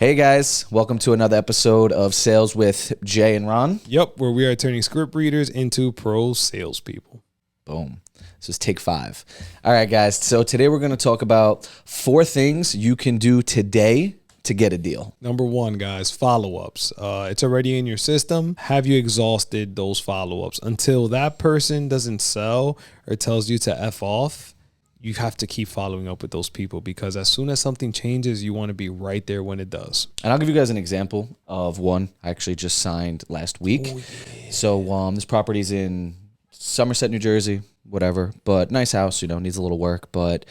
Hey guys, welcome to another episode of Sales with Jay and Ron. Yep, where we are turning script readers into pro salespeople. Boom. This is take 5. All right, guys. So today we're going to talk about 4 things you can do today to get a deal. Number 1, guys, follow-ups. It's already in your system. Have you exhausted those follow-ups? Until that person doesn't sell or tells you to F off, you have to keep following up with those people, because as soon as something changes, you want to be right there when it does. And I'll give you guys an example of one I actually just signed last week. Oh, yeah. So this property's in Somerset, New Jersey, whatever, but nice house, needs a little work, but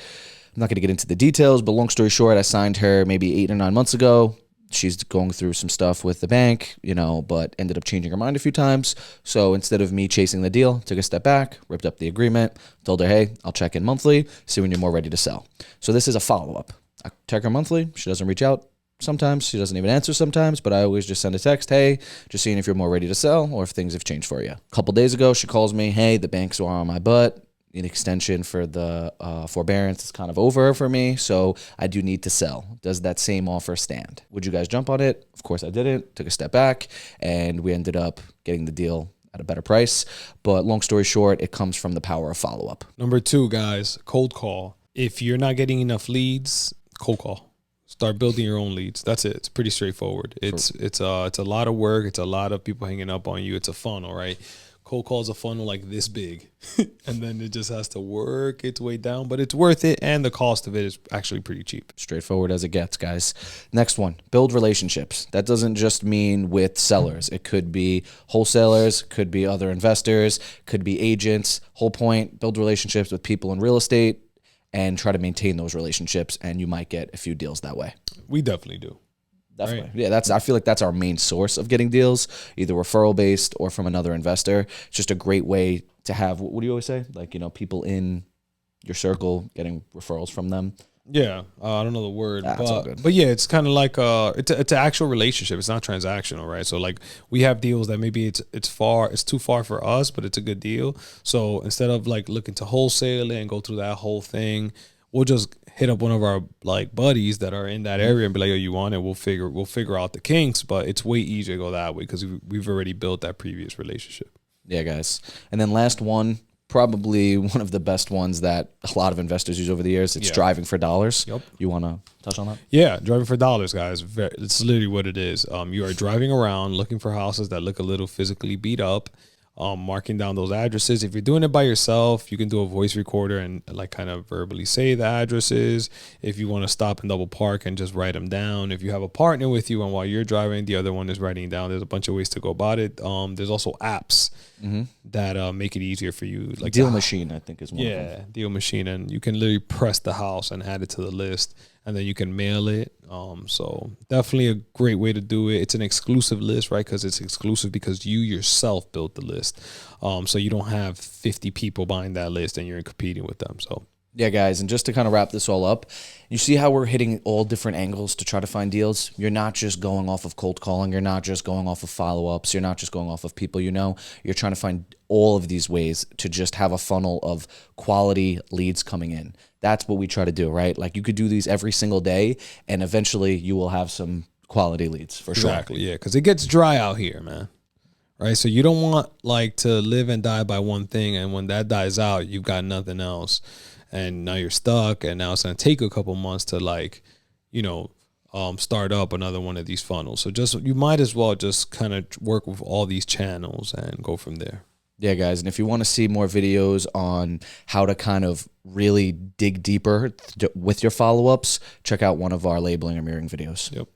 I'm not going to get into the details, but long story short, I signed her maybe 8 or 9 months ago. She's going through some stuff with the bank, but ended up changing her mind a few times. So instead of me chasing the deal, took a step back, ripped up the agreement, told her, hey, I'll check in monthly, see when you're more ready to sell. So this is a follow-up. I check her monthly. She doesn't reach out sometimes. She doesn't even answer sometimes, but I always just send a text, hey, just seeing if you're more ready to sell or if things have changed for you. A couple days ago, she calls me, hey, the banks are on my butt. An extension for the forbearance is kind of over for me, so I do need to sell. Does that same offer stand? Would you guys jump on it? Of course I didn't. Took a step back, and we ended up getting the deal at a better price. But long story short, it comes from the power of follow-up. Number 2, guys, cold call. If you're not getting enough leads, cold call. Start building your own leads. That's it. It's pretty straightforward. It's a lot of work. It's a lot of people hanging up on you. It's a funnel, right? Cold call is a funnel like this big, and then it just has to work its way down, but it's worth it, and the cost of it is actually pretty cheap. Straightforward as it gets, guys. Next one, build relationships. That doesn't just mean with sellers. It could be wholesalers, could be other investors, could be agents. Whole point, build relationships with people in real estate and try to maintain those relationships, and you might get a few deals that way. We definitely do. Definitely. Right. Yeah, I feel like that's our main source of getting deals, either referral based or from another investor. It's just a great way to have, what do you always say? Like, people in your circle, getting referrals from them. Yeah, I don't know the word, That's all good. But yeah, it's kind of like it's an actual relationship. It's not transactional, right? So like we have deals that maybe it's too far for us, but it's a good deal. So instead of like looking to wholesale it and go through that whole thing, we'll just hit up one of our like buddies that are in that area and be like, "Oh, you want it? We'll figure out the kinks." But it's way easier to go that way because we've already built that previous relationship. Yeah, guys. And then last one, probably one of the best ones that a lot of investors use over the years. It's driving for dollars. Yep. You want to touch on that? Yeah, driving for dollars, guys. It's literally what it is. You are driving around looking for houses that look a little physically beat up. Marking down those addresses. If you're doing it by yourself, you can do a voice recorder and like kind of verbally say the addresses. If you want to stop and double park and just write them down. If you have a partner with you and while you're driving, the other one is writing down. There's a bunch of ways to go about it. There's also apps that make it easier for you. Like Deal Machine, I think, is one of them. Yeah, Deal Machine, and you can literally press the house and add it to the list, and then you can mail it. So definitely a great way to do it. It's an exclusive list, right? Because it's exclusive because you yourself built the list. So you don't have 50 people buying that list and you're competing with them. So yeah, guys, and just to kind of wrap this all up, you see how we're hitting all different angles to try to find deals? You're not just going off of cold calling. You're not just going off of follow-ups. You're not just going off of people you know. You're trying to find all of these ways to just have a funnel of quality leads coming in. That's what we try to do, right? Like you could do these every single day, and eventually you will have some quality leads for sure. Exactly, yeah, because it gets dry out here, man. Right, so you don't want like to live and die by one thing, and when that dies out, you've got nothing else. And now you're stuck, and now it's going to take a couple months to like, start up another one of these funnels. So you might as well just kind of work with all these channels and go from there. Yeah, guys, and if you want to see more videos on how to kind of really dig deeper with your follow-ups, check out one of our labeling or mirroring videos. Yep.